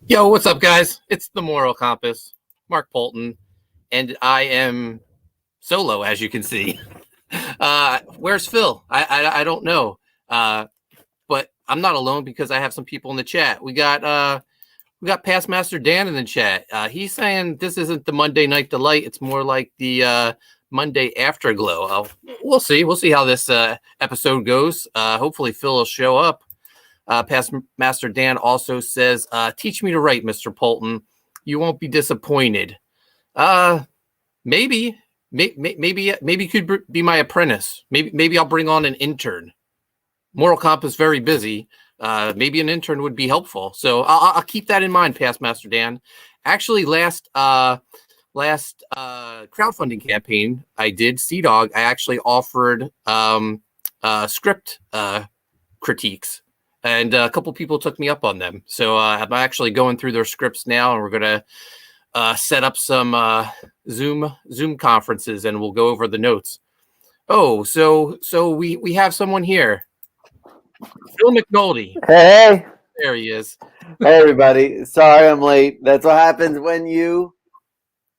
Yo, what's up, guys? It's the Moral Compass, Mark Poulton, and I am solo, as you can see. Where's Phil? I don't know, but I'm not alone because I have some people in the chat. We got Past Master Dan in the chat. He's saying this isn't the Monday Night Delight; it's more like the Monday Afterglow. We'll see. We'll see how this episode goes. Hopefully, Phil will show up. Past Master Dan also says, teach me to write, Mr. Poulton. You won't be disappointed. Maybe you could be my apprentice. Maybe I'll bring on an intern. Moral Compass very busy. Maybe an intern would be helpful. So I'll keep that in mind, Past Master Dan. Actually, last crowdfunding campaign I did, Sea Dog, I actually offered script critiques. And a couple people took me up on them. So I'm actually going through their scripts now, and we're going to set up some Zoom conferences, and we'll go over the notes. Oh, so we have someone here. Phil McNulty. Hey. There he is. Hey, everybody. Sorry I'm late. That's what happens when you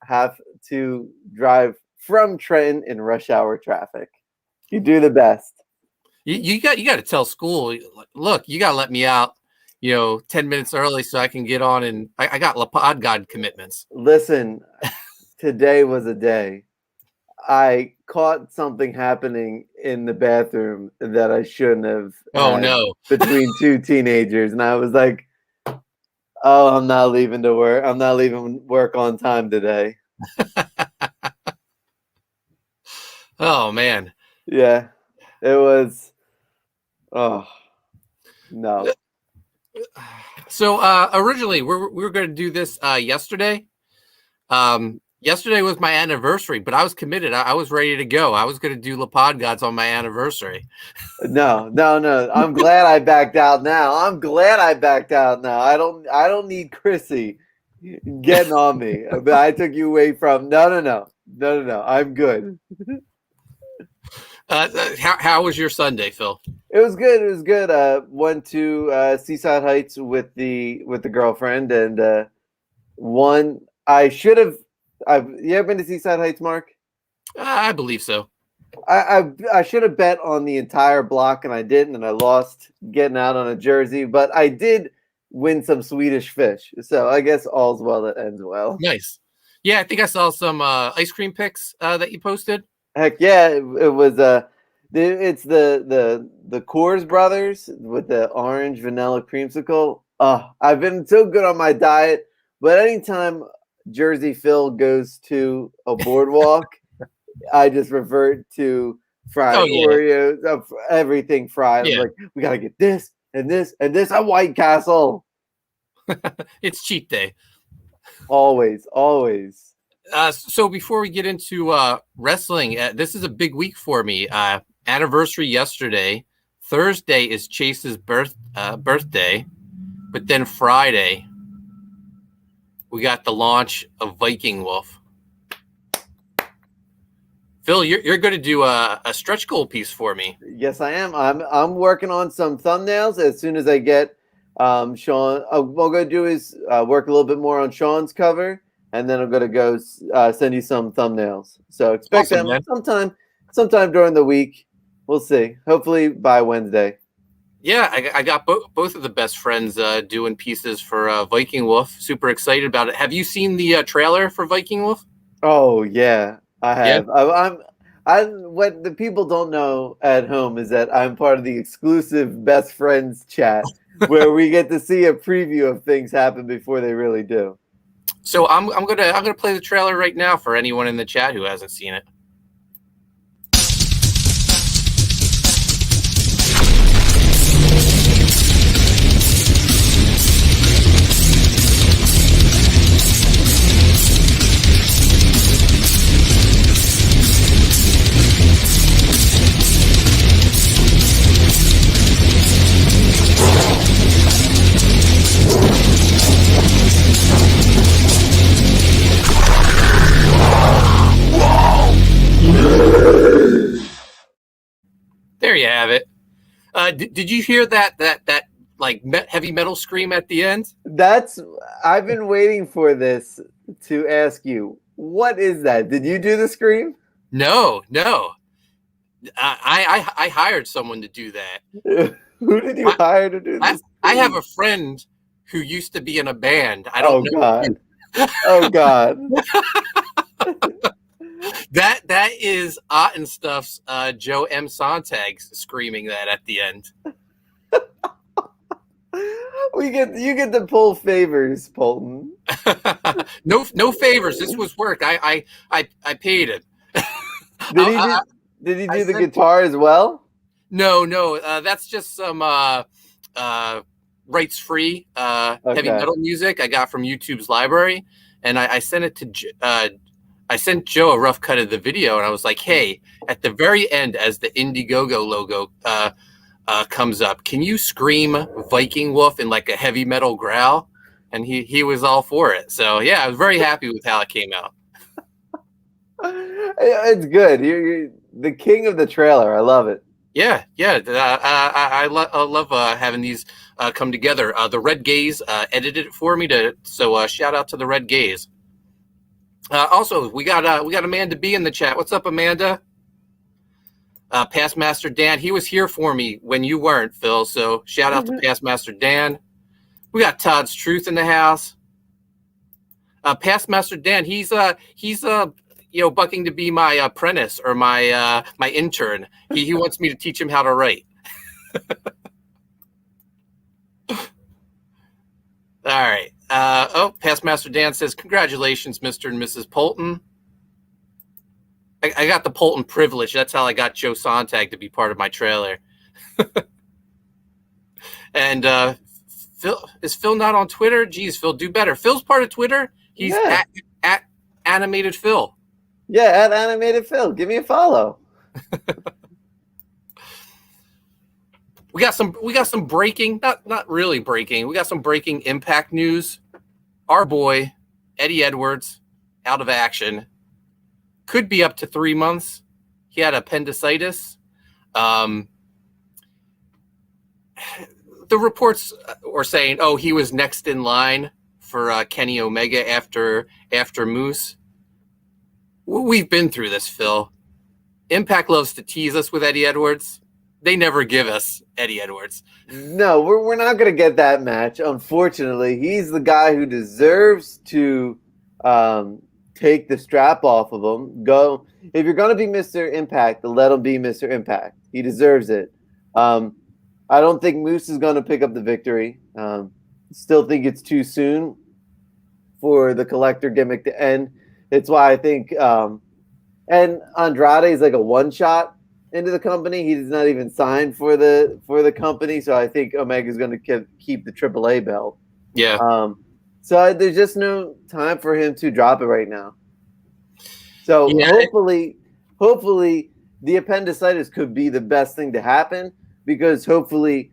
have to drive from Trenton in rush hour traffic. You do the best. You got to tell school, look, you got to let me out, 10 minutes early so I can get on, and I got Pod God commitments. Listen, today was a day. I caught something happening in the bathroom that I shouldn't have. Oh, no. Between two teenagers. And I was like, oh, I'm not leaving to work. I'm not leaving work on time today. Oh, man. Yeah, it was. Oh, no. So originally we were going to do this yesterday. Yesterday was my anniversary, but I was committed. I was ready to go. I was going to do La Pod Gods on my anniversary. No. I'm glad I backed out now. I don't need Chrissy getting on me. But I took you away from. No. I'm good. How was your Sunday, Phil? It was good. Went to Seaside Heights with the girlfriend, and one I should have. You ever been to Seaside Heights, Mark? I believe so. I should have bet on the entire block, and I didn't, and I lost getting out on a jersey. But I did win some Swedish fish, so I guess all's well that ends well. Nice. Yeah, I think I saw some ice cream pics that you posted. Heck yeah, it was it's the Coors Brothers with the orange vanilla creamsicle. I've been so good on my diet, but anytime Jersey Phil goes to a boardwalk, I just revert to fried Oreos, everything fried. Yeah. I'm like, we gotta get this and this and this at White Castle. It's cheat day. Always. So before we get into wrestling, this is a big week for me. Anniversary yesterday. Thursday is Chase's birthday. But then Friday, we got the launch of Viking Wolf. Phil, you're going to do a stretch goal piece for me. Yes, I am. I'm working on some thumbnails. As soon as I get Sean, what I'm going to do is work a little bit more on Sean's cover. And then I'm going to go send you some thumbnails. So expect them sometime during the week. We'll see. Hopefully by Wednesday. Yeah, I got both of the best friends doing pieces for Viking Wolf. Super excited about it. Have you seen the trailer for Viking Wolf? Oh, yeah, I have. Yeah. What the people don't know at home is that I'm part of the exclusive best friends chat where we get to see a preview of things happen before they really do. So I'm gonna play the trailer right now for anyone in the chat who hasn't seen it. There you have it. Did you hear that like heavy metal scream at the end? I've been waiting for this to ask you. What is that? Did you do the scream? No. I hired someone to do that. Who did you hire to do this? I have a friend who used to be in a band. I Oh don't know. God. Oh God. That is Ott and Stuff's Joe M. Sontag screaming that at the end. You get to pull favors, Poulton. No favors. This was work. I paid him. Did he do the guitar as well? No. That's just some rights free heavy metal music I got from YouTube's library, and I sent it to. I sent Joe a rough cut of the video, and I was like, "Hey, at the very end, as the Indiegogo logo comes up, can you scream Viking Wolf in like a heavy metal growl?" And he was all for it. So yeah, I was very happy with how it came out. It's good. You're the king of the trailer. I love it. Yeah. I love having these come together. The Red Gaze edited it for me so shout out to the Red Gaze. Also, we got Amanda B in the chat. What's up, Amanda? Past Master Dan, he was here for me when you weren't, Phil. So shout out to Past Master Dan. We got Todd's Truth in the house. Past Master Dan, he's bucking to be my apprentice or my intern. He wants me to teach him how to write. All right. Past Master Dan says, congratulations, Mr. and Mrs. Poulton. I got the Poulton privilege. That's how I got Joe Sontag to be part of my trailer. And is Phil not on Twitter? Geez, Phil, do better. Phil's part of Twitter. He's at Animated Phil. Yeah, at Animated Phil. Give me a follow. We got some breaking, not really breaking. We got some breaking Impact news. Our boy Eddie Edwards out of action. Could be up to 3 months. He had appendicitis. The reports were saying, he was next in line for Kenny Omega after Moose. We've been through this, Phil. Impact loves to tease us with Eddie Edwards. They never give us Eddie Edwards. No, we're not going to get that match. Unfortunately, he's the guy who deserves to take the strap off of him. Go. If you're going to be Mr. Impact, then let him be Mr. Impact. He deserves it. I don't think Moose is going to pick up the victory. Still think it's too soon for the collector gimmick to end. It's why I think and Andrade is like a one-shot into the company. He's not even signed for the company, so I think Omega's going to keep the AAA belt. Yeah. So there's just no time for him to drop it right now. So hopefully the appendicitis could be the best thing to happen, because hopefully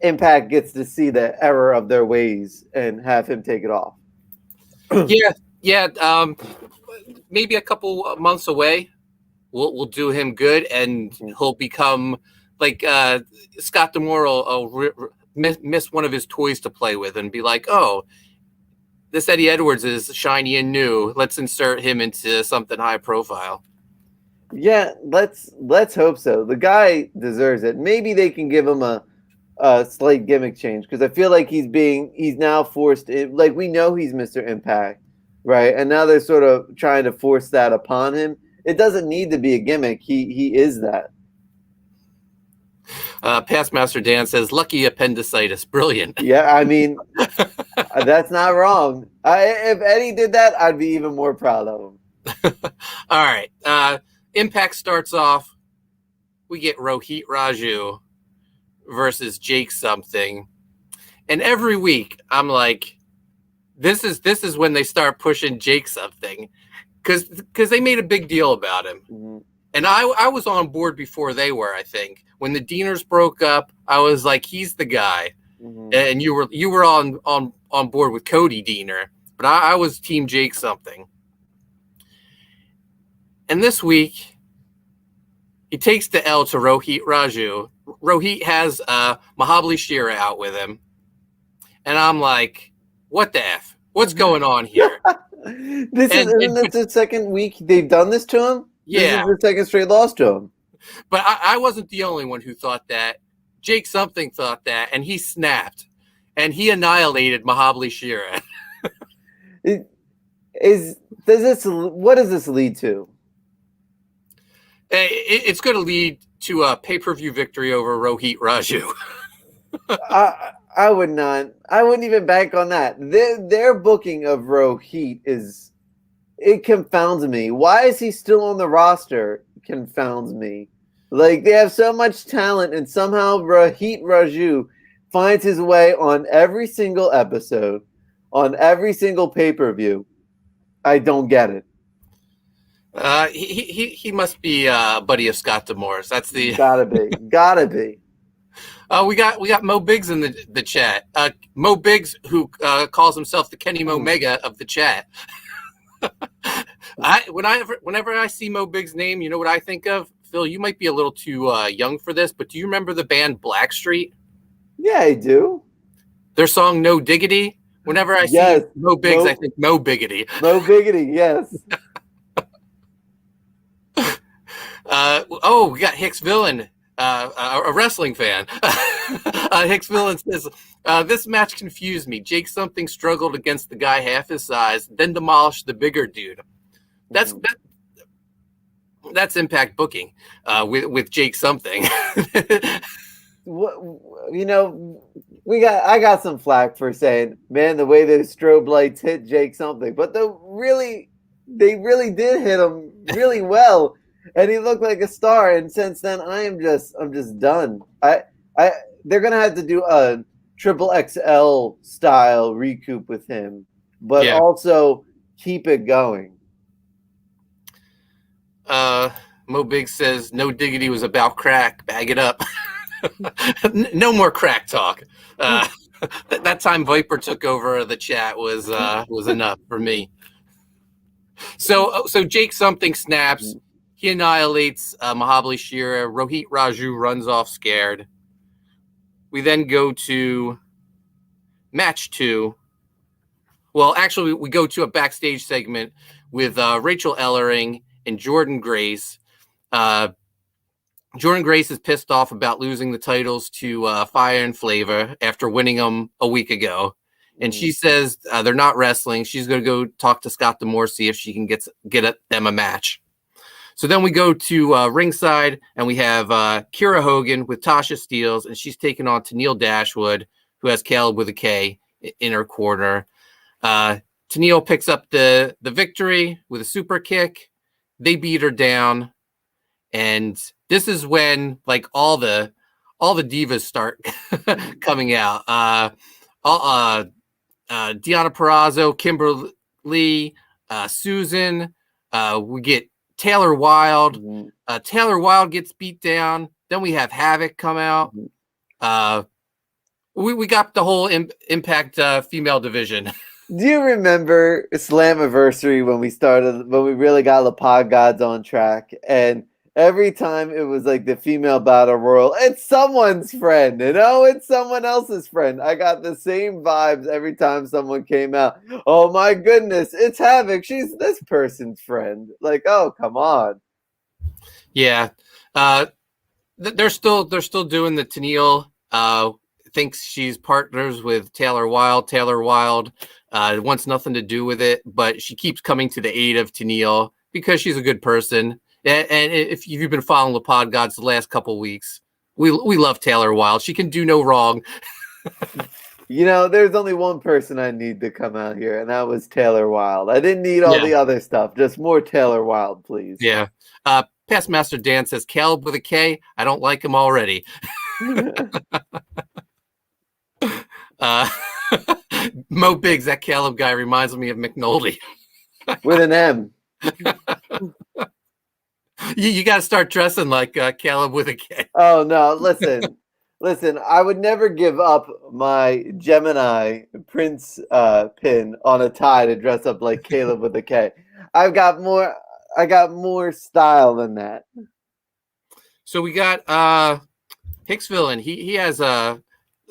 Impact gets to see the error of their ways and have him take it off. Yeah. Maybe a couple months away. We'll do him good, and he'll become like Scott D'Amore will miss one of his toys to play with and be like, this Eddie Edwards is shiny and new. Let's insert him into something high profile. Yeah, let's hope so. The guy deserves it. Maybe they can give him a slight gimmick change, because I feel like he's now forced in, like, we know he's Mr. Impact, right? And now they're sort of trying to force that upon him. It doesn't need to be a gimmick. He is that. Past Master Dan says, lucky appendicitis. Brilliant. Yeah, I mean, that's not wrong. If Eddie did that, I'd be even more proud of him. All right. Impact starts off. We get Rohit Raju versus Jake something. And every week, I'm like, this is when they start pushing Jake something. Because they made a big deal about him. Mm-hmm. And I was on board before they were, I think. When the Deaners broke up, I was like, he's the guy. Mm-hmm. And you were on board with Cody Deaner. But I was Team Jake something. And this week, He takes the L to Rohit Raju. Rohit has Mahabali Shira out with him. And I'm like, what the F? What's going on here? Isn't this the second week they've done this to him? Yeah. This is the second straight loss to him. But I wasn't the only one who thought that. Jake something thought that, and he snapped. And he annihilated Mahabali Shira. What does this lead to? It's going to lead to a pay-per-view victory over Rohit Raju. I would not. I wouldn't even bank on that. Their booking of Rohit it confounds me. Why is he still on the roster? Confounds me. Like, they have so much talent, and somehow Rohit Raju finds his way on every single episode, on every single pay-per-view. I don't get it. He must be a buddy of Scott D'Amore's. That's the gotta be. We got Mo Biggs in the chat. Mo Biggs, who calls himself the Kenny Omega of the chat. Whenever I see Mo Biggs' name, you know what I think of? Phil, you might be a little too young for this, but do you remember the band Blackstreet? Yeah, I do. Their song "No Diggity." Whenever I see Mo Biggs, I think Mo Biggity. Mo Biggity, yes. We got Hicks Villain, a wrestling fan. Hicks Villain says, this match confused me. Jake something struggled against the guy half his size, then demolished the bigger dude. That's Impact booking with Jake something. I got some flack for saying, man, the way those strobe lights hit Jake something, but they really did hit him really well, and he looked like a star. And since then, I'm just done. They're gonna have to do a triple XL style recoup with him, but also keep it going. Mo Biggs says, "No Diggity was about crack. Bag it up." No more crack talk. That time Viper took over the chat was enough for me. So Jake something snaps. He annihilates Mahabali Shira. Rohit Raju runs off scared. We then go to match 2. Well, actually, we go to a backstage segment with Rachel Ellering and Jordan Grace. Jordan Grace is pissed off about losing the titles to Fire and Flavor after winning them a week ago. And she says they're not wrestling. She's going to go talk to Scott D'Amore, see if she can get them a match. So then we go to ringside, and we have Kira Hogan with Tasha Steelz, and she's taking on Tenille Dashwood, who has Caleb with a K in her corner. Tenille picks up the victory with a super kick. They beat her down. And this is when like all the divas start coming out. Deonna Purrazzo, Kimberly, Susan. We get Taylor Wilde. Taylor Wilde gets beat down. Then we have Havoc come out. We got the whole Impact female division. Do you remember Slammiversary when we really got the Pod Gods on track? And every time it was like the female battle royal, it's someone's friend, it's someone else's friend. I got the same vibes every time someone came out. Oh my goodness, it's Havoc. She's this person's friend. Like, oh, come on. Yeah. They're still doing the Tenille. Thinks she's partners with Taylor Wilde. Taylor Wilde wants nothing to do with it, but she keeps coming to the aid of Tenille because she's a good person. And if you've been following the Pod Gods the last couple weeks, we love Taylor Wilde. She can do no wrong. There's only one person I need to come out here, and that was Taylor Wilde. I didn't need all the other stuff. Just more Taylor Wilde, please. Yeah. Past Master Dan says, Caleb with a K. I don't like him already. Mo Biggs, that Caleb guy reminds me of McNulty. With an M. You got to start dressing like Caleb with a K. Oh, no. Listen, I would never give up my Gemini Prince pin on a tie to dress up like Caleb with a K. I got more style than that. So we got Hicksville, and he has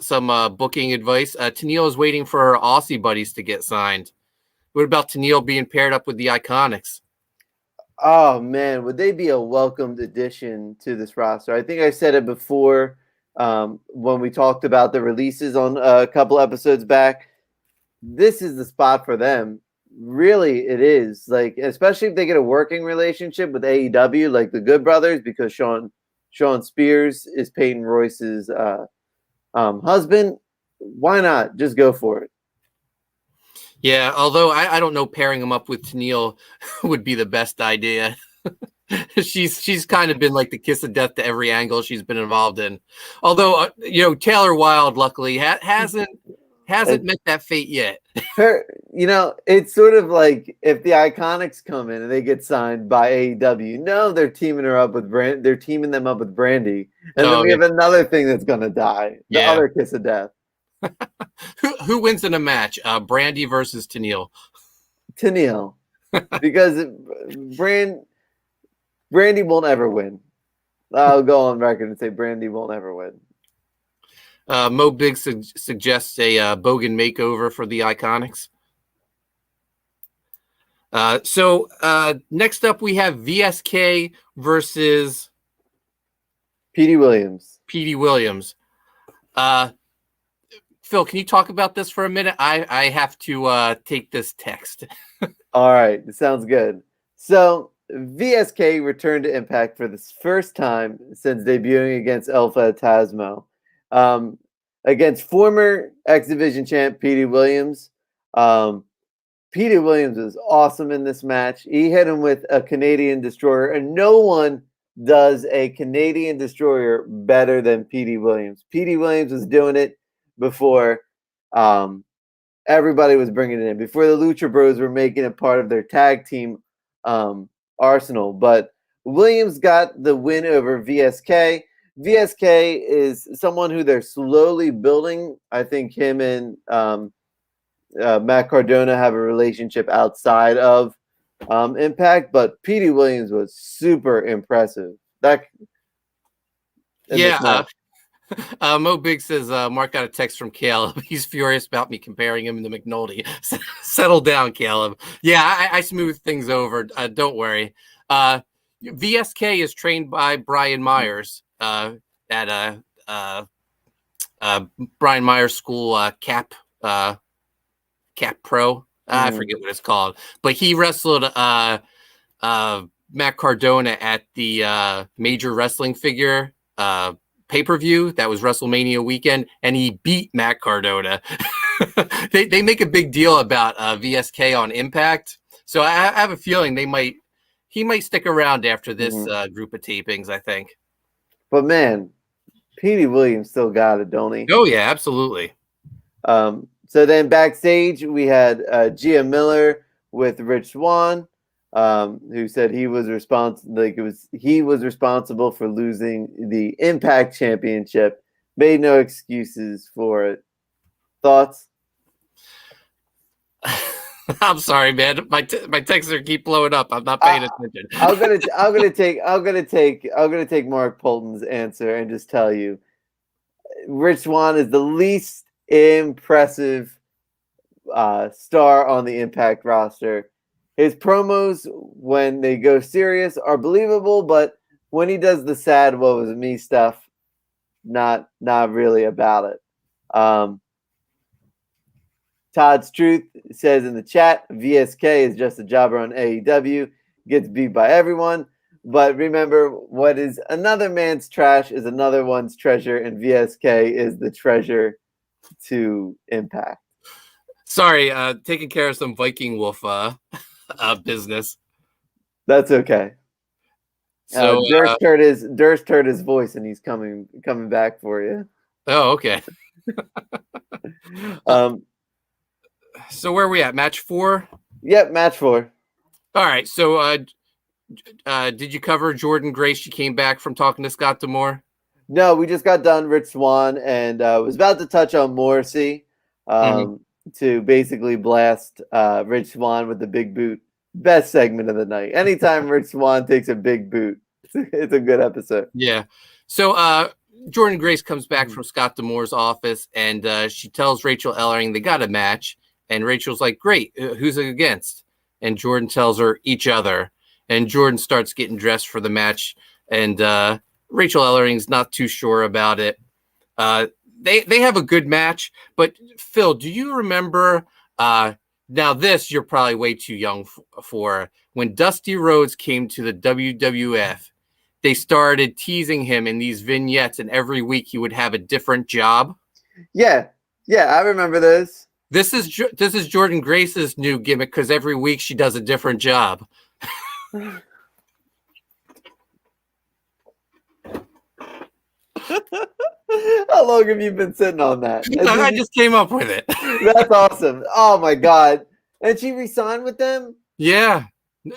some booking advice. Tennille is waiting for her Aussie buddies to get signed. What about Tennille being paired up with the Iconics? Oh man, would they be a welcomed addition to this roster? I think I said it before when we talked about the releases on a couple episodes back. This is the spot for them. Really, it is. Like, especially if they get a working relationship with AEW, like the Good Brothers, because Sean Spears is Peyton Royce's husband. Why not? Just go for it. Yeah, although I don't know, pairing him up with Tennille would be the best idea. she's kind of been like the kiss of death to every angle she's been involved in. Although Taylor Wilde, luckily, hasn't met that fate yet. It's sort of like if the Iconics come in and they get signed by AEW, they're teaming them up with Brandy, and then we have another thing that's gonna die. The other kiss of death. Who wins in a match? Brandy versus Tennille. Tennille, because Brandy won't ever win. I'll go on record and say Brandy won't ever win. Mo Big suggests a Bogan makeover for the Iconics. So next up we have VSK versus Petey Williams. Phil, can you talk about this for a minute? I have to take this text. All right, sounds good. So VSK returned to Impact for the first time since debuting against El Phantasmo. Against former X Division champ Petey Williams. Petey Williams was awesome in this match. He hit him with a Canadian Destroyer, and no one does a Canadian Destroyer better than Petey Williams. Petey Williams was doing it before everybody was bringing it in, before the Lucha Bros were making it part of their tag team arsenal. But Williams got the win over VSK. VSK is someone who they're slowly building. I think him and Matt Cardona have a relationship outside of Impact, but Petey Williams was super impressive. Mo Big says Mark got a text from Caleb. He's furious about me comparing him to McNulty. Settle down, Caleb. Yeah, I smooth things over. Don't worry. VSK is trained by Brian Myers at Brian Myers School Cap Pro. I forget what it's called, but he wrestled Matt Cardona at the Major Wrestling Figure pay-per-view that was WrestleMania weekend, and he beat Matt Cardona. They make a big deal about VSK on Impact, so I have a feeling he might stick around after this group of tapings, I think. But man, Petey Williams still got it, don't he? Oh yeah, absolutely. So then backstage we had Gia Miller with Rich Swann, who said he was responsible for losing the Impact Championship. Made no excuses for it. Thoughts? I'm sorry, man. My texts keep blowing up. I'm not paying attention. I'm gonna take Mark Poulton's answer and just tell you, Rich Swann is the least impressive star on the Impact roster. His promos, when they go serious, are believable, but when he does the sad "what was it me" stuff, not really about it. Todd's Truth says in the chat, VSK is just a jobber on AEW, gets beat by everyone. But remember, what is another man's trash is another one's treasure, and VSK is the treasure to Impact. Sorry, taking care of some Viking Wolf business. That's okay. So Durst heard his voice, and he's coming back for you. Oh, okay. So where are we at? Match 4? Yep, match 4. All right. So did you cover Jordan Grace? She came back from talking to Scott D'Amore? No, we just got done Rich Swann, and was about to touch on Morrissey to basically blast Rich Swann with the big boot. Best segment of the night. Anytime Rich Swann takes a big boot, it's a good episode. Yeah. So Jordan Grace comes back from Scott D'Amore's office, and she tells Rachel Ellering they got a match. And Rachel's like, great, who's it against? And Jordan tells her each other. And Jordan starts getting dressed for the match. And Rachel Ellering's not too sure about it. They have a good match. But Phil, do you remember, now this you're probably way too young for, when Dusty Rhodes came to the WWF, they started teasing him in these vignettes, and every week he would have a different job. Yeah, I remember this. This is Jordan Grace's new gimmick, because every week she does a different job. How long have you been sitting on that? I just came up with it. That's awesome. Oh my god. And she re-signed with them? Yeah.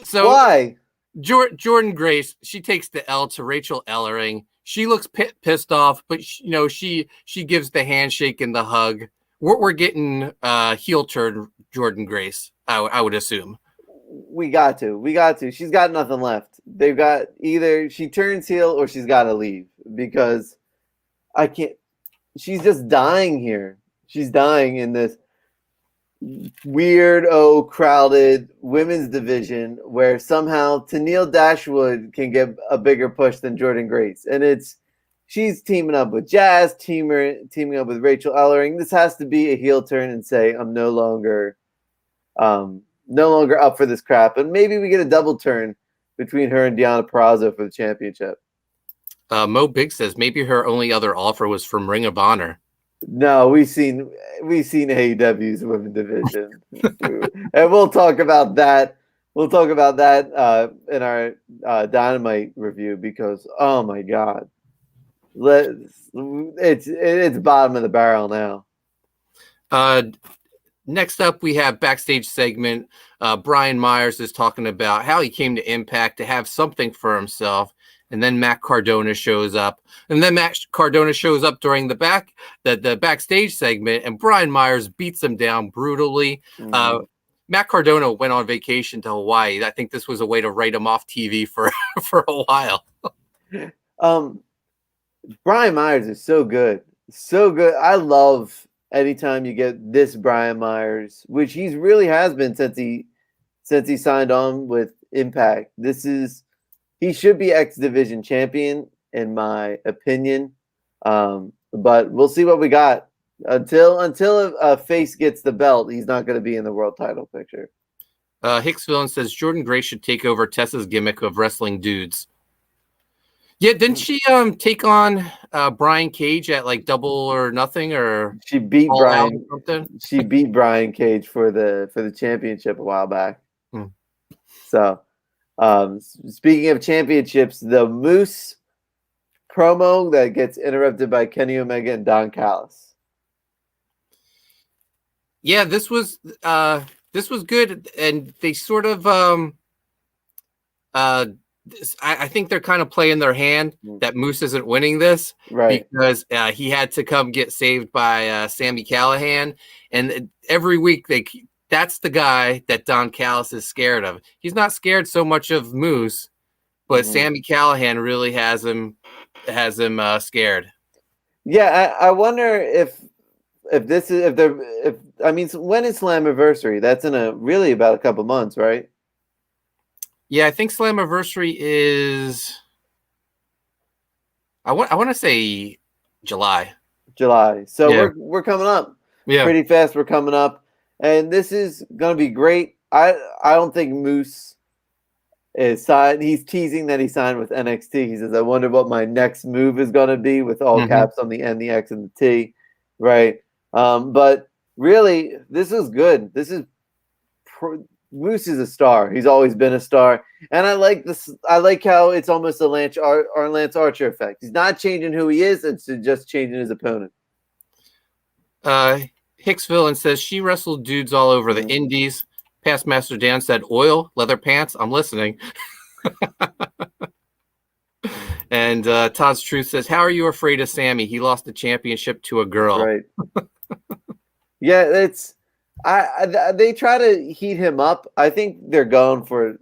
So why? Jordan Grace, she takes the L to Rachel Ellering. She looks pissed off, but she gives the handshake and the hug. We're getting heel turn Jordan Grace, I would assume. We got to. She's got nothing left. They've got either she turns heel or she's got to leave, because I can't. She's just dying here. She's dying in this weird, crowded women's division where somehow Tennille Dashwood can get a bigger push than Jordan Grace, and she's teaming up with Jazz, teaming up with Rachel Ellering. This has to be a heel turn and say, I'm no longer up for this crap, and maybe we get a double turn between her and Deonna Purrazzo for the championship. Mo Big says maybe her only other offer was from Ring of Honor. No, we've seen AEW's women's division, and we'll talk about that. We'll talk about that in our Dynamite review, because oh my god, it's bottom of the barrel now. Next up, we have Backstage Segment. Brian Myers is talking about how he came to Impact to have something for himself. And then Matt Cardona shows up. And then Matt Cardona shows up during the Backstage Segment, and Brian Myers beats him down brutally. Mm-hmm. Matt Cardona went on vacation to Hawaii. I think this was a way to write him off TV for a while. Brian Myers is so good. So good. I love anytime you get this Brian Myers, which he really has been since he signed on with Impact. He should be X Division champion, in my opinion. But we'll see what we got. Until a face gets the belt, he's not going to be in the world title picture. Hicks Villain says Jordan Grace should take over Tessa's gimmick of wrestling dudes. Yeah, didn't she take on Brian Cage at like Double or Nothing, or she beat Brian? She beat Brian Cage for the championship a while back. So, speaking of championships, the Moose promo that gets interrupted by Kenny Omega and Don Callis. Yeah, this was good, and they sort of I think they're kind of playing their hand that Moose isn't winning this, right? Because he had to come get saved by Sami Callihan, and every week that's the guy that Don Callis is scared of. He's not scared so much of Moose, but Sami Callihan really has him scared. Yeah, I wonder if when is Slammiversary? That's in about a couple months, right? Yeah, I think Slammiversary is. I want to say July. So yeah. we're coming up. Yeah, pretty fast. We're coming up, and this is gonna be great. I don't think Moose is signed. He's teasing that he signed with NXT. He says, "I wonder what my next move is gonna be," with all caps on the N, the X, and the T. Right. But really, this is good. This is. Moose is a star. He's always been a star, and I like this. I like how it's almost a Lance Archer effect. He's not changing who he is; it's just changing his opponent. Hicks Villain says she wrestled dudes all over the indies. Past Master Dan said oil, leather pants. I'm listening. And Todd's Truth says, "How are you afraid of Sammy? He lost the championship to a girl." Right. Yeah, it's. They try to heat him up. I think they're going for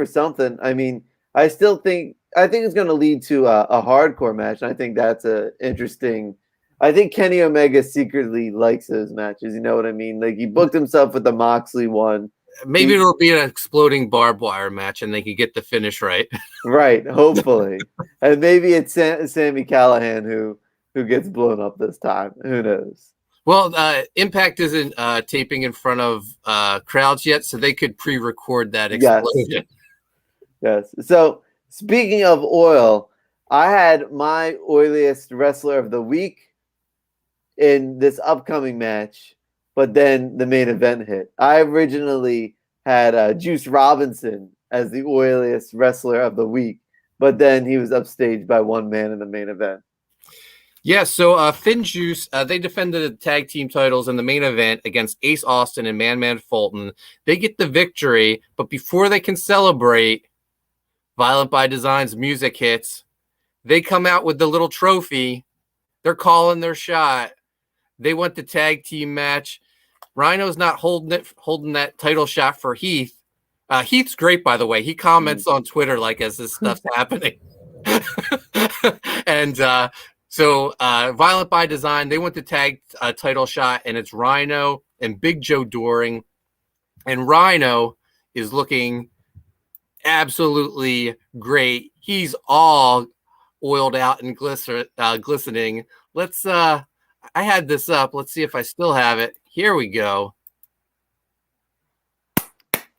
something. I mean, I think it's going to lead to a hardcore match. And I think that's a interesting. I think Kenny Omega secretly likes those matches. You know what I mean? Like, he booked himself with the Moxley one. Maybe it'll be an exploding barbed wire match, and they can get the finish right. Right, hopefully, and maybe it's Sami Callihan who gets blown up this time. Who knows? Well, Impact isn't taping in front of crowds yet, so they could pre-record that explosion. Yes. So, speaking of oil, I had my oiliest wrestler of the week in this upcoming match, but then the main event hit. I originally had Juice Robinson as the oiliest wrestler of the week, but then he was upstaged by one man in the main event. Yeah, so Finn Juice, they defended the tag team titles in the main event against Ace Austin and Man Fulton. They get the victory, but before they can celebrate, Violent by Design's music hits. They come out with the little trophy. They're calling their shot. They want the tag team match. Rhino's not holding that title shot for Heath. Heath's great, by the way. He comments on Twitter like as this stuff's happening. And so Violent by Design, they want the tag title shot, and it's Rhino and Big Joe Doring. And Rhino is looking absolutely great. He's all oiled out and glistening. Let's I had this up. Let's see if I still have it. Here we go.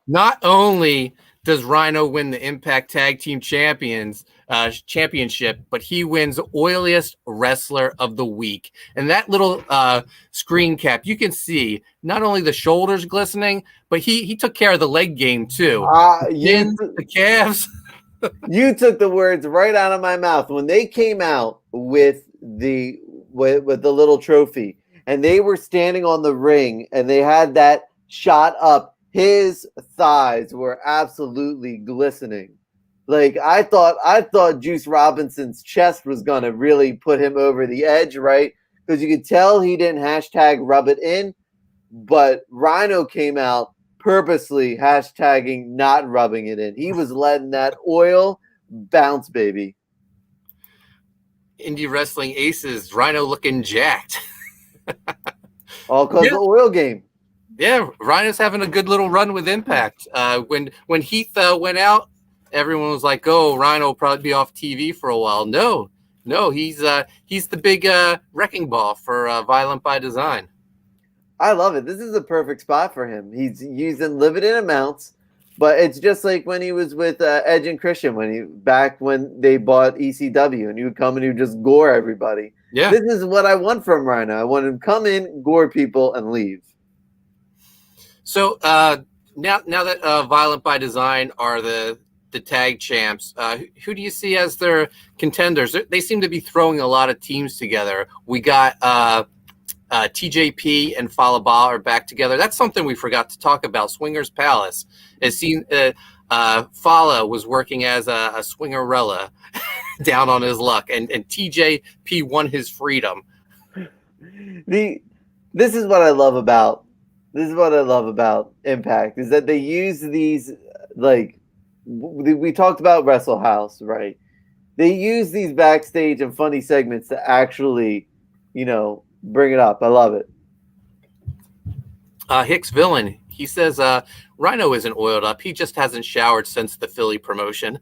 Not only does Rhino win the Impact Tag Team Championship, but he wins Oiliest Wrestler of the Week. And that little screen cap, you can see not only the shoulders glistening, but he took care of the leg game too. The calves. You took the words right out of my mouth when they came out with the little trophy, and they were standing on the ring, and they had that shot up. His thighs were absolutely glistening. Like, I thought Juice Robinson's chest was gonna really put him over the edge, right? Because you could tell he didn't hashtag rub it in, but Rhino came out purposely hashtagging not rubbing it in. He was letting that oil bounce, baby. Indie Wrestling Aces, Rhino looking jacked. All because of the oil game. Yeah, Rhino's having a good little run with Impact. When Heath went out, everyone was like, "Oh, Rhino will probably be off TV for a while." No, he's the big wrecking ball for Violent by Design. I love it. This is a perfect spot for him. He's using limited amounts, but it's just like when he was with Edge and Christian back when they bought ECW, and he would come and he would just gore everybody. Yeah, this is what I want from Rhino. I want him to come in, gore people, and leave. So now that Violent by Design are the tag champs, who do you see as their contenders? They seem to be throwing a lot of teams together. We got TJP and Falaba are back together. That's something we forgot to talk about. Swingers Palace. It seems Fala was working as a swingerella down on his luck, and TJP won his freedom. This is what I love about Impact, is that they use these, like, we talked about Wrestle House, right? They use these backstage and funny segments to actually, bring it up. I love it. Hicks Villain, he says Rhino isn't oiled up. He just hasn't showered since the Philly promotion.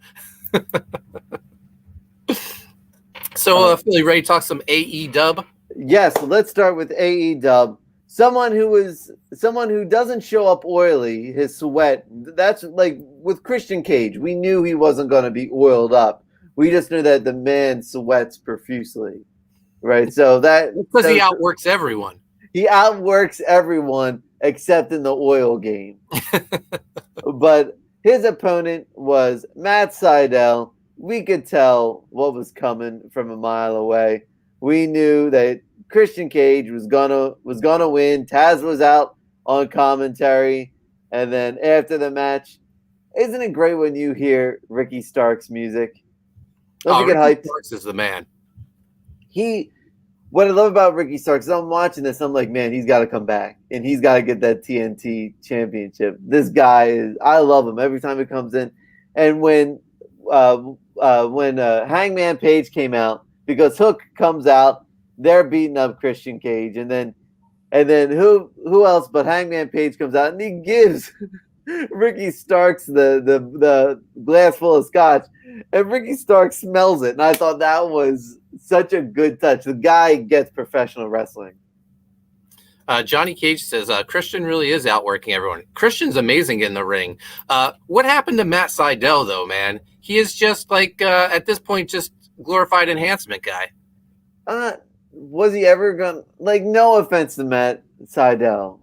So Philly, ready to talk some AEW? Yes, let's start with AEW. Someone who doesn't show up oily, his sweat. That's like with Christian Cage. We knew he wasn't going to be oiled up. We just knew that the man sweats profusely, right? So because he outworks everyone. He outworks everyone except in the oil game. But his opponent was Matt Sydal. We could tell what was coming from a mile away. We knew that Christian Cage was gonna win. Taz was out on commentary, and then after the match, isn't it great when you hear Ricky Starks' music? Don't you get hyped? Starks is the man. What I love about Ricky Starks is I'm watching this, I'm like, man, he's got to come back, and he's got to get that TNT championship. This guy I love him every time he comes in, and when when Hangman Page came out, because Hook comes out, they're beating up Christian Cage, and then who else but Hangman Page comes out and he gives Ricky Starks the glass full of scotch, and Ricky Starks smells it, and I thought that was such a good touch. The guy gets professional wrestling. Johnny Cage says Christian really is outworking everyone. Christian's amazing in the ring. What happened to Matt Sydal, though, man? He is just like at this point just glorified enhancement guy. Was he ever gonna, like, no offense to Matt Sydal,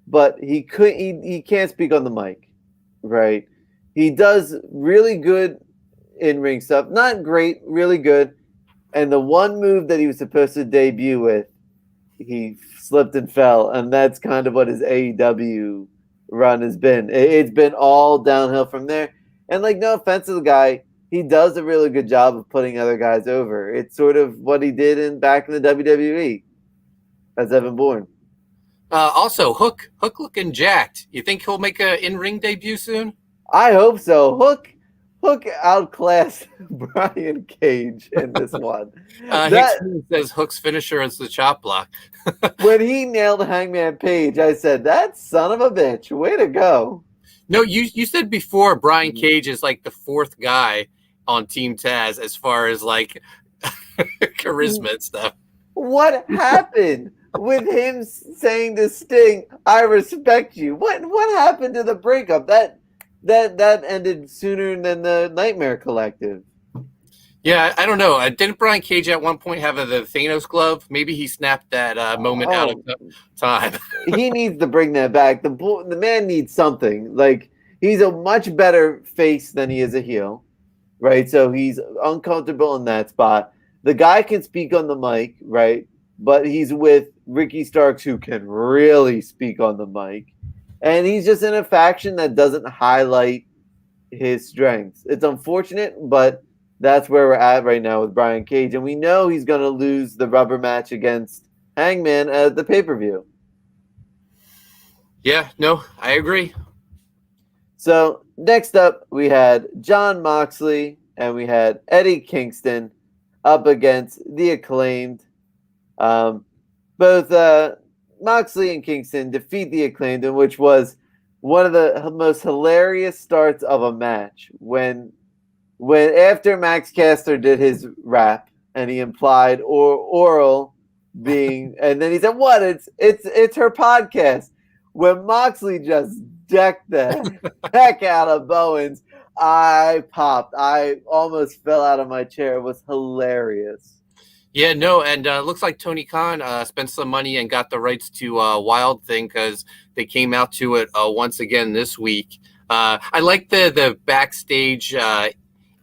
but he can't speak on the mic, right? He does really good in ring stuff, not great, really good. And the one move that he was supposed to debut with, he slipped and fell, and that's kind of what his AEW run has been. It's been all downhill from there. And like, no offense to the guy, he does a really good job of putting other guys over. It's sort of what he did back in the WWE as Evan Bourne. Also, Hook looking jacked. You think he'll make an in-ring debut soon? I hope so. Hook outclassed Brian Cage in this one. Hicks says Hook's finisher is the chop block. When he nailed Hangman Page, I said, that son of a bitch, way to go. No, you said before Brian Cage is like the fourth guy on Team Taz as far as like charisma and stuff. What happened with him saying to Sting, I respect you? What happened to the breakup? That ended sooner than the Nightmare Collective. Yeah, I don't know. Didn't Brian Cage at one point have the Thanos glove? Maybe he snapped that moment out of time. He needs to bring that back. The man needs something. Like, he's a much better face than he is a heel, right? So he's uncomfortable in that spot. The guy can speak on the mic, right? But he's with Ricky Starks, who can really speak on the mic. And he's just in a faction that doesn't highlight his strengths. It's unfortunate, but that's where we're at right now with Brian Cage. And we know he's going to lose the rubber match against Hangman at the pay-per-view. Yeah, no, I agree. So next up, we had Jon Moxley and we had Eddie Kingston up against the Acclaimed. Both Moxley and Kingston defeat the Acclaimed, which was one of the most hilarious starts of a match. When after Max Caster did his rap and he implied oral being, and then he said, "What? It's her podcast." When Moxley just decked the heck out of Bowens, I popped. I almost fell out of my chair. It was hilarious. Yeah, no, and looks like Tony Khan spent some money and got the rights to Wild Thing because they came out to it once again this week. I like the backstage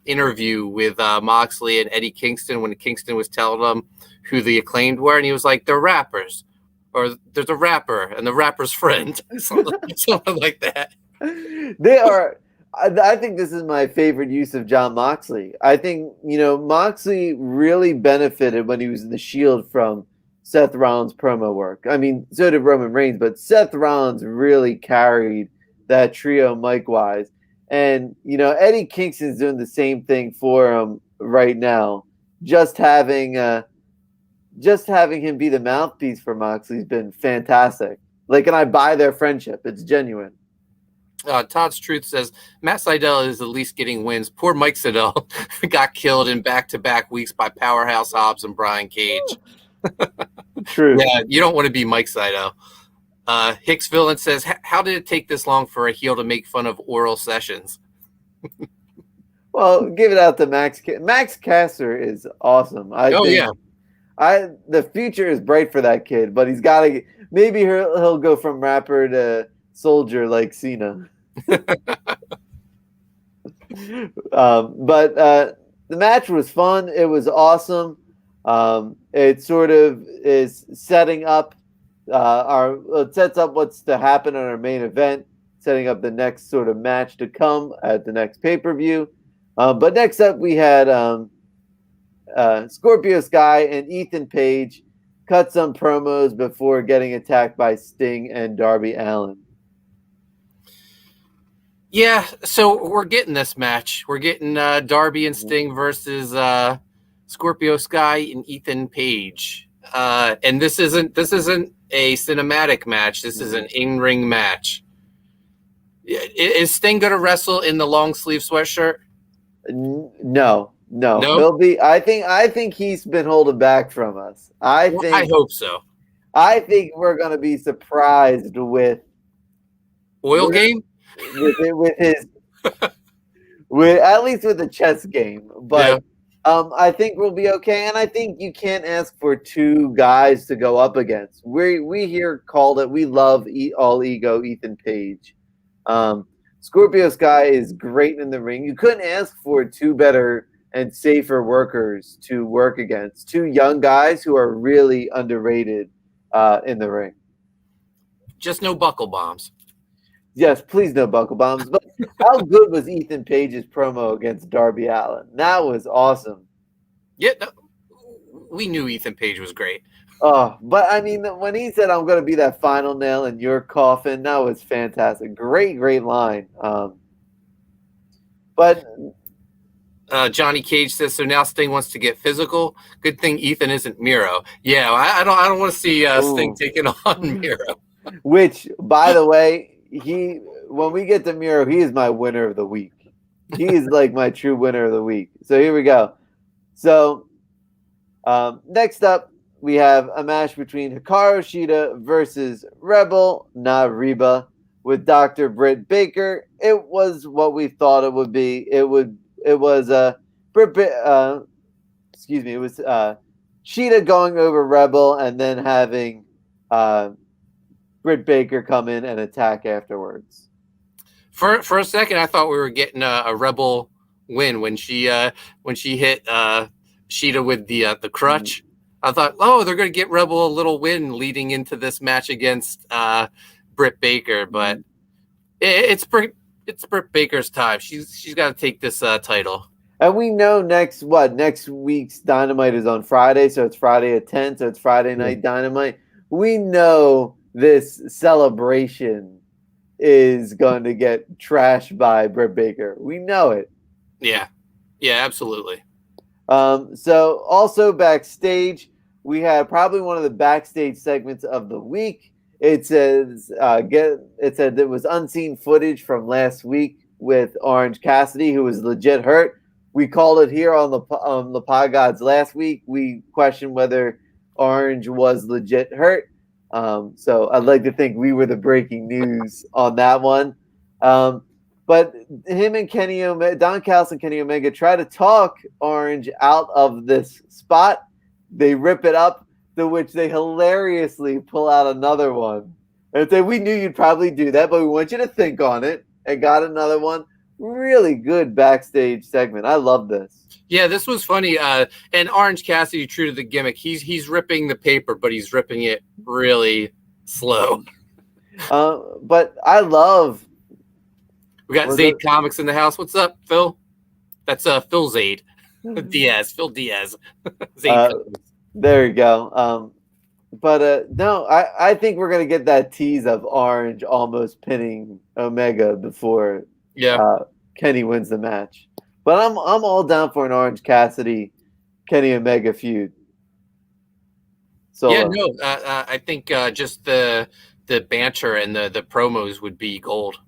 interview with Moxley and Eddie Kingston when Kingston was telling them who the Acclaimed were, and he was like, they're rappers, or there's a rapper and the rapper's friend, something like that. They are. I think this is my favorite use of Jon Moxley. I think, Moxley really benefited when he was in the Shield from Seth Rollins' promo work. I mean, so did Roman Reigns, but Seth Rollins really carried that trio mic-wise. And, Eddie Kingston's doing the same thing for him right now. Just having him be the mouthpiece for Moxley's been fantastic. Like, and I buy their friendship. It's genuine. Todd's Truth says Matt Sydal is at least getting wins. Poor Mike Sydal got killed in back-to-back weeks by Powerhouse Hobbs and Brian Cage. True. Yeah, you don't want to be Mike Sydal. Hicks Villain says, how did it take this long for a heel to make fun of oral sessions? Well, give it out to Max. Max Caster is awesome. The future is bright for that kid, but he's got to. Maybe he'll go from rapper to soldier like Cena. But the match was fun. It was awesome. It sort of is setting up it sets up what's to happen on our main event, setting up the next sort of match to come at the next pay-per-view. But next up, we had Scorpio Sky and Ethan Page cut some promos before getting attacked by Sting and Darby Allin. Yeah, so we're getting this match. We're getting Darby and Sting versus Scorpio Sky and Ethan Page. And this isn't a cinematic match. This is an in-ring match. Is Sting going to wrestle in the long sleeve sweatshirt? No. No? He'll be. I think he's been holding back from us. I Well, I think. hope so. I think we're gonna be surprised with Oil game? with his with at least with the chess game. Yeah. But I think we'll be okay, and I think you can't ask for two guys to go up against. We here called it. We love all ego Ethan Page. Scorpio Sky is great in the ring. You couldn't ask for two better and safer workers to work against. Two young guys who are really underrated in the ring. Just no buckle bombs. Yes, please no buckle bombs. But how good was Ethan Page's promo against Darby Allin? That was awesome. Yeah, no, we knew Ethan Page was great. Oh, but I mean, when he said, "I'm going to be that final nail in your coffin," that was fantastic. Great line. But Johnny Cage says so. Now Sting wants to get physical. Good thing Ethan isn't Miro. Yeah, I don't want to see Sting taking on Miro. Which, by the way, when we get to Miro, he is my winner of the week. He is like my true winner of the week. So here we go. So next up, we have a match between Hikaru Shida versus Rebel, not Reba, with Dr. Britt Baker. It was what we thought it would be. It was Shida going over Rebel and then having Britt Baker come in and attack afterwards. For a second, I thought we were getting a Rebel win when she hit Shida with the crutch. I thought, oh, they're going to get Rebel a little win leading into this match against Britt Baker, but it's Britt Baker's time. She's got to take this title. And we know next week's Dynamite is on Friday, so it's Friday at 10, so it's Friday night Dynamite. We know this celebration is going to get trashed by Britt Baker. We know it. Yeah, absolutely. So also backstage, we had probably one of the backstage segments of the week. It said there was unseen footage from last week with Orange Cassidy, who was legit hurt. We called it here on the Pod Gods last week. We questioned whether Orange was legit hurt. So I'd like to think we were the breaking news on that one. But him and Don Callis and Kenny Omega try to talk Orange out of this spot. They rip it up, to which they hilariously pull out another one and say, "We knew you'd probably do that, but we want you to think on it." And got another one. Really good backstage segment. I love this. Yeah, this was funny. And Orange Cassidy, true to the gimmick, he's ripping the paper, but he's ripping it really slow. But I love. We got Zayd Comics in the house. What's up, Phil? That's Phil Zayd. Diaz. Phil Diaz. Zayd there you go. But no, I think we're gonna get that tease of Orange almost pinning Omega before Kenny wins the match. But I'm all down for an Orange Cassidy Kenny Omega feud. So yeah, no, I think just the banter and the promos would be gold.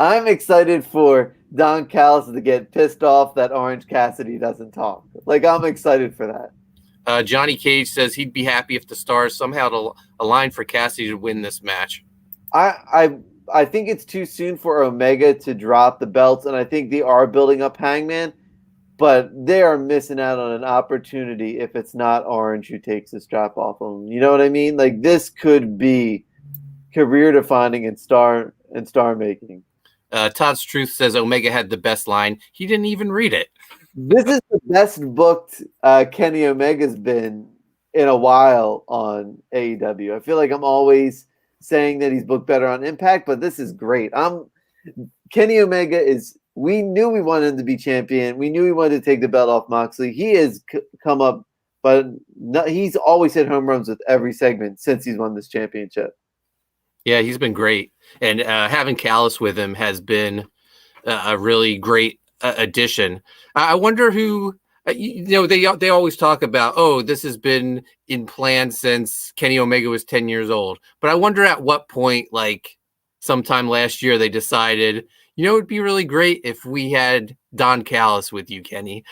I'm excited for Don Callis to get pissed off that Orange Cassidy doesn't talk. Like, I'm excited for that. Johnny Cage says he'd be happy if the stars somehow aligned for Cassidy to win this match. I think it's too soon for Omega to drop the belts, and I think they are building up Hangman, but they are missing out on an opportunity if it's not Orange who takes the strap off of them. You know what I mean? Like, this could be career defining and star making. Todd's Truth says Omega had the best line. He didn't even read it. This is the best booked Kenny Omega's been in a while on AEW. I feel like I'm always saying that he's booked better on Impact, but this is great. Kenny Omega is. We knew we wanted him to be champion. We knew we wanted to take the belt off Moxley. He has come up, but he's always hit home runs with every segment since he's won this championship. Yeah, he's been great, and having Callis with him has been a really great addition. I wonder who. They always talk about, oh, this has been in plan since Kenny Omega was 10 years old. But I wonder at what point, like sometime last year, they decided, it'd be really great if we had Don Callis with you, Kenny.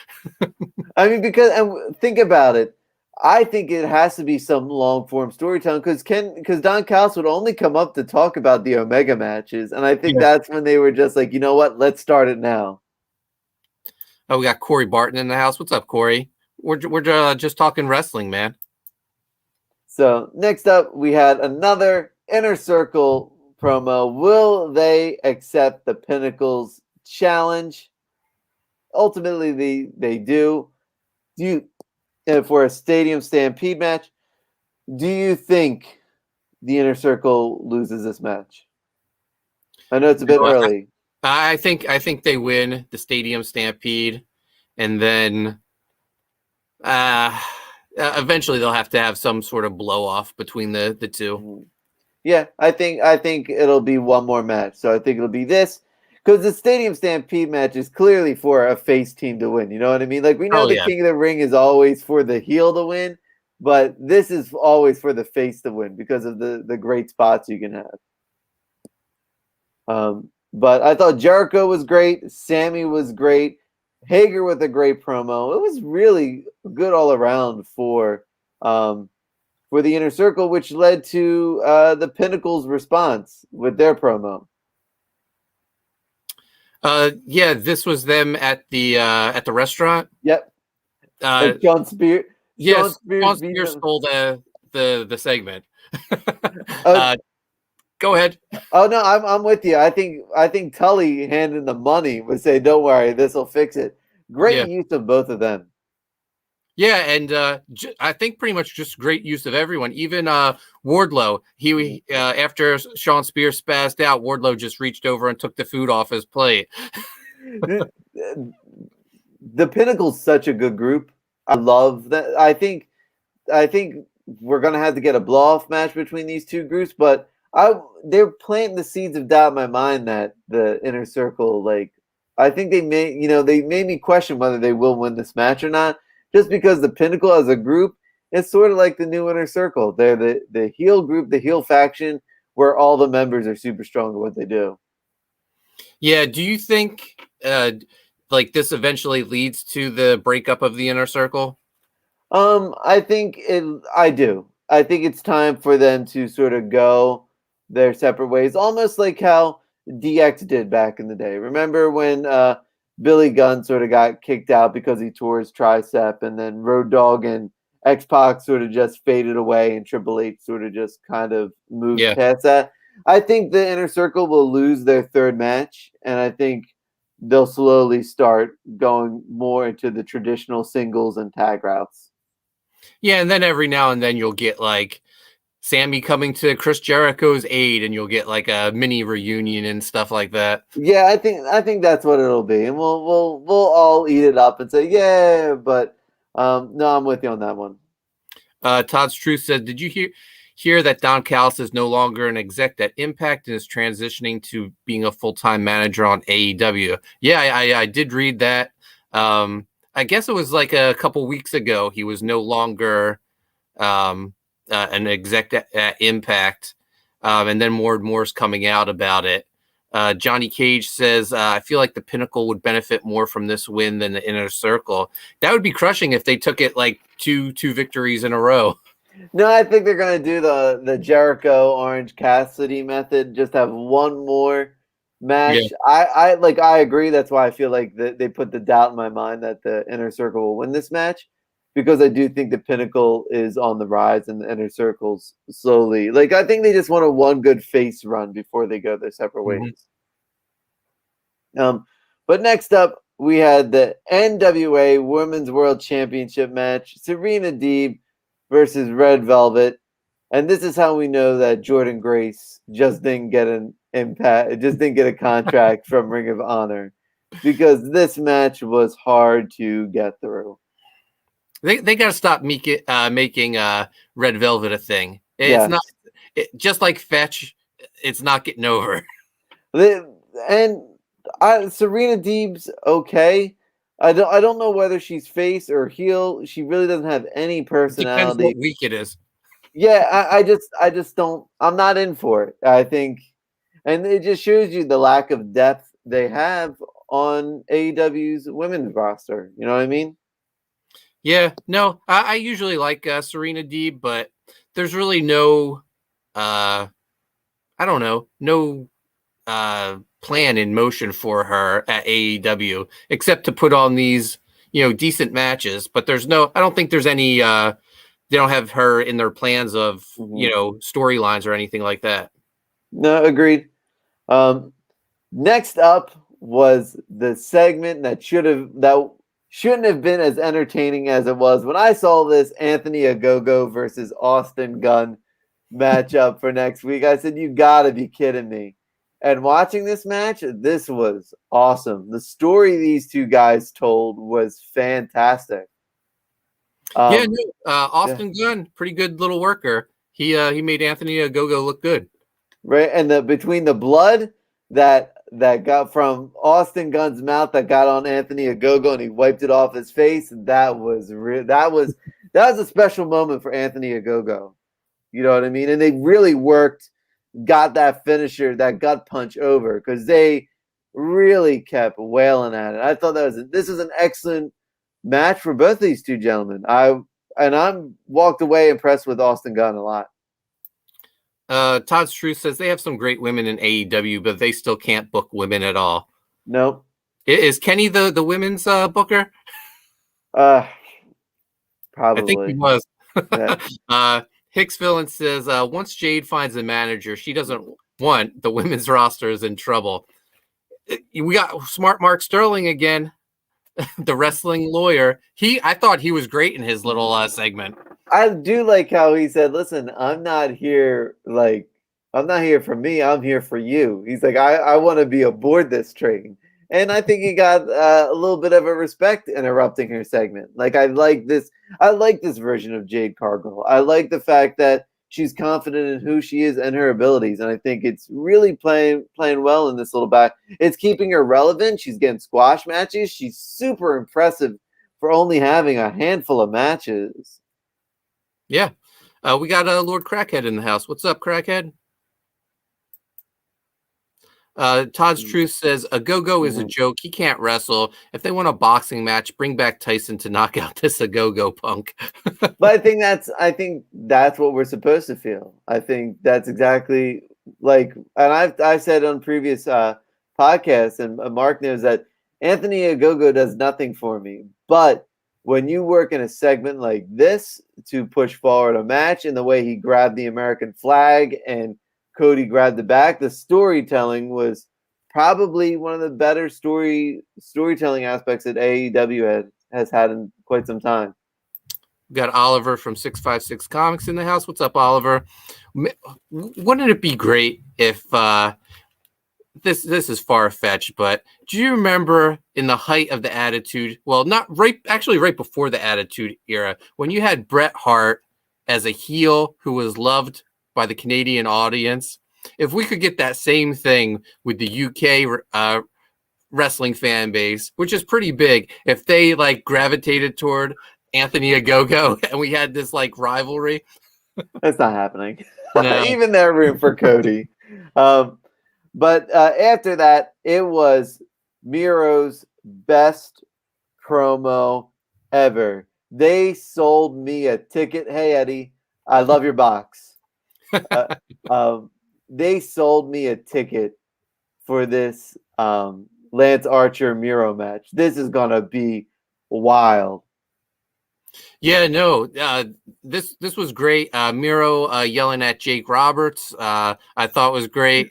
I mean, and think about it. I think it has to be some long form storytelling because Don Callis would only come up to talk about the Omega matches, and I think that's when they were just like, you know what, let's start it now. Oh, we got Corey Barton in the house. What's up, Corey? We're just talking wrestling, man. So next up, we had another Inner Circle promo. Will they accept the Pinnacle's challenge? Ultimately, they do. For a Stadium Stampede match, do you think the Inner Circle loses this match? I know it's a bit early. I think they win the Stadium Stampede, and then eventually they'll have to have some sort of blow off between the two. Yeah, I think it'll be one more match. So I think it'll be this, because the Stadium Stampede match is clearly for a face team to win. You know what I mean? Like, we know King of the Ring is always for the heel to win, but this is always for the face to win because of the great spots you can have. But I thought Jericho was great. Sammy was great. Hager with a great promo. It was really good all around for the Inner Circle, which led to the Pinnacle's response with their promo. Yeah, this was them at the restaurant. Yep. John Spears. Yes, John Spears stole the segment. Go ahead. Oh no, I'm with you. I think Tully handing the money would say, "Don't worry, this will fix it." Great use of both of them. Yeah, and I think pretty much just great use of everyone. Even Wardlow, he after Sean Spears spazzed out, Wardlow just reached over and took the food off his plate. The Pinnacle's such a good group. I love that. I think we're gonna have to get a blow-off match between these two groups, but they're planting the seeds of doubt in my mind that the Inner Circle, like, I think they made me question whether they will win this match or not, just because the Pinnacle as a group is sort of like the new Inner Circle. They're the heel group, the heel faction, where all the members are super strong at what they do. Yeah, do you think like this eventually leads to the breakup of the Inner Circle? I do. I think it's time for them to sort of go their separate ways, almost like how DX did back in the day. Remember when Billy Gunn sort of got kicked out because he tore his tricep, and then Road Dogg and X-Pac sort of just faded away, and Triple H sort of just kind of moved past that. I think the Inner Circle will lose their third match, and I think they'll slowly start going more into the traditional singles and tag routes. Yeah, and then every now and then you'll get like Sammy coming to Chris Jericho's aid, and you'll get like a mini reunion and stuff like that. Yeah, I think that's what it'll be, and we'll all eat it up and say yeah. But no, I'm with you on that one. Todd's Truth said, "Did you hear that Don Callis is no longer an exec at Impact and is transitioning to being a full-time manager on AEW?" Yeah, I did read that. I guess it was like a couple weeks ago. He was no longer an exec at Impact, and then more and more is coming out about it. Johnny Cage says, "I feel like the Pinnacle would benefit more from this win than the Inner Circle." That would be crushing if they took it like two victories in a row. No, I think they're gonna do the Jericho Orange Cassidy method. Just have one more match. Yeah. I agree. That's why I feel like they put the doubt in my mind that the Inner Circle will win this match, because I do think the Pinnacle is on the rise and the Inner Circle's slowly. Like, I think they just want one good face run before they go their separate ways. But next up, we had the NWA Women's World Championship match: Serena Deeb versus Red Velvet. And this is how we know that Jordynne Grace just didn't get a contract from Ring of Honor, because this match was hard to get through. They got to stop making Red Velvet a thing. It's not just like Fetch. it's not getting over. And Serena Deeb's okay. I don't know whether she's face or heel. She really doesn't have any Depends personality. what week it is. Yeah, I just don't. I'm not in for it. I think, and it just shows you the lack of depth they have on AEW's women's roster. You know what I mean? Yeah, no, I usually like Serena Deeb, but there's really no, I don't know, no plan in motion for her at AEW except to put on these, decent matches. But I don't think there's any. They don't have her in their plans of storylines or anything like that. No, agreed. Next up was the segment that shouldn't have been as entertaining as it was when I saw this Anthony Ogogo versus Austin Gunn matchup for next week. I said, "You gotta be kidding me!" And watching this match, this was awesome. The story these two guys told was fantastic. Austin Gunn, pretty good little worker. He made Anthony Ogogo look good. Right, and between the blood that got from Austin Gunn's mouth that got on Anthony Ogogo and he wiped it off his face, that was a special moment for Anthony Ogogo. You know what I mean? And they really got that finisher, that gut punch over because they really kept wailing at it. I thought this is an excellent match for both these two gentlemen. I'm walked away impressed with Austin Gunn a lot. Todd's Truth says they have some great women in AEW, but they still can't book women at all. Nope. Is Kenny the women's booker? Probably. I think he was. Yeah. Hicks Villain says once Jade finds a manager, she doesn't want the women's roster is in trouble. We got smart Mark Sterling again, the wrestling lawyer. I thought he was great in his little segment. I do like how he said, "Listen, I'm not here for me. I'm here for you." He's like, I want to be aboard this train. And I think he got a little bit of a respect interrupting her segment. Like, I like this version of Jade Cargill. I like the fact that she's confident in who she is and her abilities. And I think it's really playing well in this little back. It's keeping her relevant. She's getting squash matches. She's super impressive for only having a handful of matches. Yeah. We got Lord Crackhead in the house. What's up, Crackhead? Todd's Truth says Ogogo is a joke. He can't wrestle. If they want a boxing match, bring back Tyson to knock out this Ogogo punk. But I think that's what we're supposed to feel. I think that's exactly and I've said on previous podcasts, and Mark knows that Anthony Ogogo does nothing for me. But when you work in a segment like this to push forward a match in the way he grabbed the American flag and Cody grabbed the back, the storytelling was probably one of the better storytelling aspects that AEW has had in quite some time. We got Oliver from 656 Comics in the house. What's up, Oliver? Wouldn't it be great if this is far-fetched, but do you remember in the height of the Attitude, not right before the Attitude era, when you had Bret Hart as a heel who was loved by the Canadian audience? If we could get that same thing with the UK wrestling fan base, which is pretty big, if they gravitated toward Anthony Ogogo and we had this rivalry. That's not happening. No. Even they're room for Cody. But after that, it was Miro's best promo ever. They sold me a ticket. Hey, Eddie, I love your box. They sold me a ticket for this Lance Archer Miro match. This is going to be wild. Yeah, no, this was great. Miro yelling at Jake Roberts, I thought was great.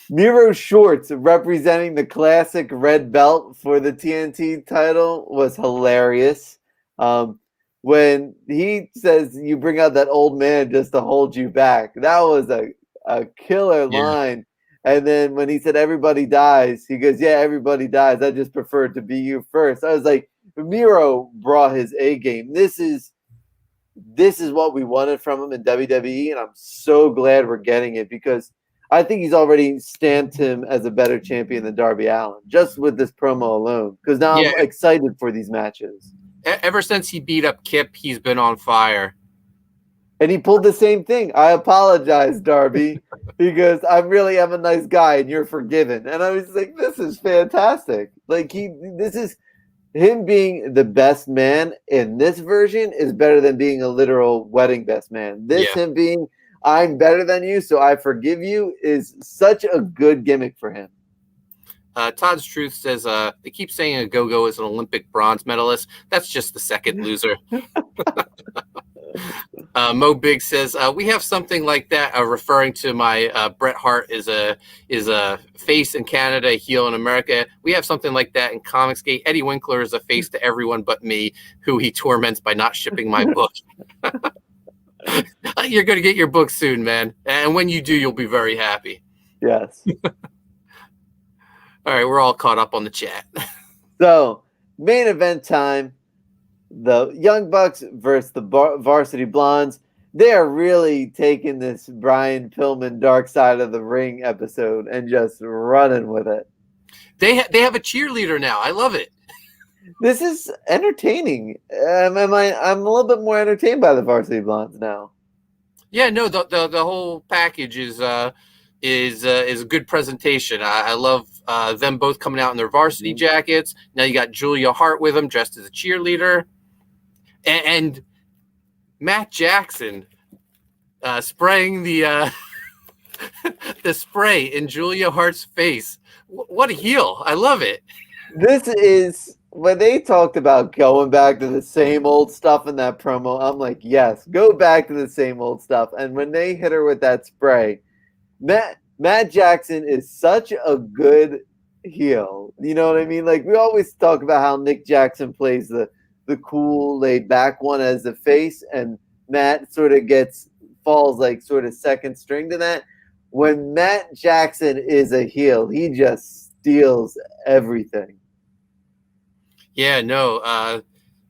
Miro shorts representing the classic red belt for the TNT title was hilarious. When he says you bring out that old man just to hold you back, that was a killer line. And then when he said everybody dies, he goes, yeah, everybody dies. I just prefer to be you first. I was like, Miro brought his A game. This is this is what we wanted from him in WWE, and I'm so glad we're getting it because I think he's already stamped him as a better champion than Darby Allin just with this promo alone. Because now Yeah, I'm excited for these matches. ever since he beat up Kip, he's been on fire. And he pulled the same thing. I apologize, Darby, because I really am a nice guy and you're forgiven. And I was like, this is fantastic. Like this is him being the best man in this version is better than being a literal wedding best man. This Yeah. him being I'm better than you, so I forgive you is such a good gimmick for him. Todd's Truth says they keep saying a go-go is an Olympic bronze medalist. That's just the second loser. Mo Big says we have something like that, referring to my Bret Hart is a face in Canada, a heel in America. We have something like that in Comicsgate. Eddie Winkler is a face to everyone but me, who he torments by not shipping my book. You're going to get your book soon, man, and when you do, you'll be very happy. Yes. All right, we're all caught up on the chat. So, main event time. The Young Bucks versus the Varsity Blondes. They are really taking this Brian Pillman Dark Side of the Ring episode and just running with it. They have a cheerleader now. I love it. This is entertaining. I'm a little bit more entertained by the Varsity Blondes now. Yeah, no, the whole package is a good presentation. I love them both coming out in their varsity jackets. Now you got Julia Hart with them, dressed as a cheerleader, and Matt Jackson spraying the the spray in Julia Hart's face. What a heel! I love it. This is when they talked about going back to the same old stuff in that promo. I'm like, yes, go back to the same old stuff. And when they hit her with that spray, Matt Jackson is such a good heel. You know what I mean? Like we always talk about how Nick Jackson plays the cool, laid back one as the face, and Matt sort of falls like sort of second string to that. When Matt Jackson is a heel, he just steals everything. Yeah, no,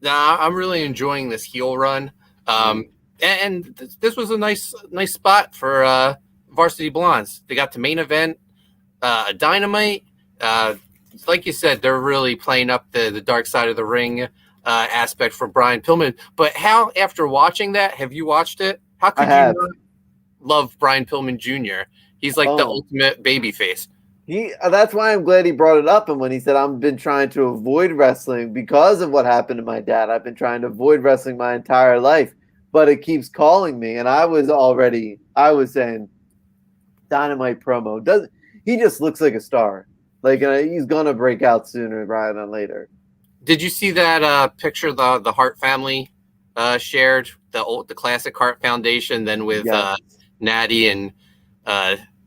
I'm really enjoying this heel run. And this was a nice spot for Varsity Blondes. They got the main event, a Dynamite. Like you said, they're really playing up the Dark Side of the Ring aspect for Brian Pillman. But how, after watching that, have you watched it? How could you not love Brian Pillman Jr.? He's like the ultimate babyface. That's why I'm glad he brought it up. And when he said, I've been trying to avoid wrestling because of what happened to my dad. I've been trying to avoid wrestling my entire life, but it keeps calling me. And I was saying, Dynamite promo. He just looks like a star. Like he's going to break out sooner rather than later. Did you see that picture the Hart family shared, the classic Hart Foundation, then with Natty and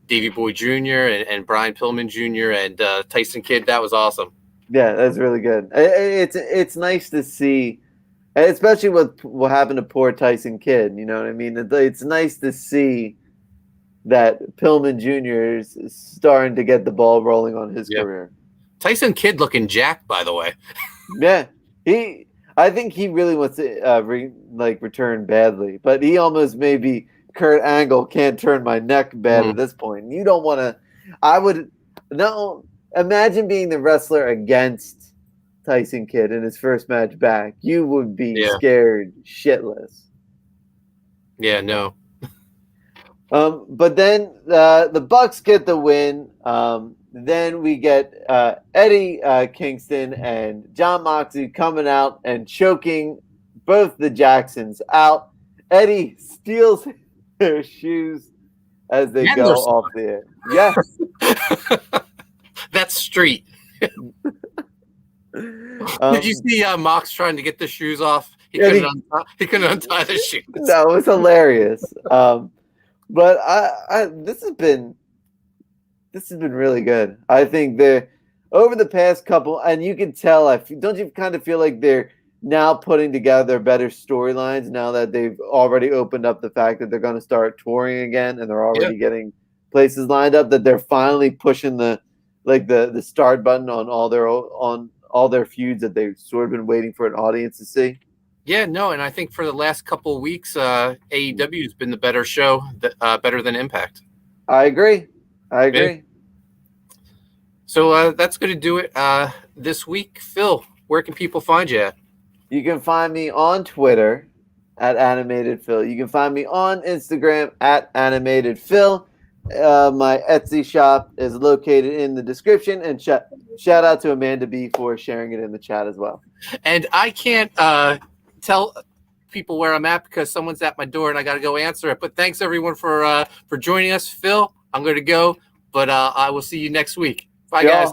Davey Boy Jr. and Brian Pillman Jr. and Tyson Kidd? That was awesome. Yeah, that's really good. It's nice to see, especially with what happened to poor Tyson Kidd. You know what I mean? It's nice to see that Pillman Jr. is starting to get the ball rolling on his career. Tyson Kidd looking jacked, by the way. Yeah, I think he really wants to return badly, but he almost maybe Kurt Angle can't turn my neck bad at this point. You don't want to. Imagine being the wrestler against Tyson Kidd in his first match back. You would be scared shitless. Yeah, no. But then the Bucks get the win. Then we get Eddie Kingston and Jon Moxley coming out and choking both the Jacksons out. Eddie steals their shoes as they go off the air. Yes. That's street. Did you see Mox trying to get the shoes off? He couldn't untie the shoes. No, it was hilarious. But this has been really good. I think over the past couple, and you can tell. Don't you kind of feel like they're now putting together better storylines now that they've already opened up the fact that they're going to start touring again and they're already getting places lined up, that they're finally pushing the start button on all their feuds that they've sort of been waiting for an audience to see? Yeah, no, and I think for the last couple of weeks, AEW has been the better show, better than Impact. I agree. Yeah. So that's going to do it this week. Phil, where can people find you at? You can find me on Twitter at Animated Phil. You can find me on Instagram at Animated Phil. My Etsy shop is located in the description, and shout out to Amanda B for sharing it in the chat as well. And I can't tell people where I'm at because someone's at my door and I got to go answer it. But thanks everyone for joining us. Phil, I'm going to go, but I will see you next week. Bye, guys.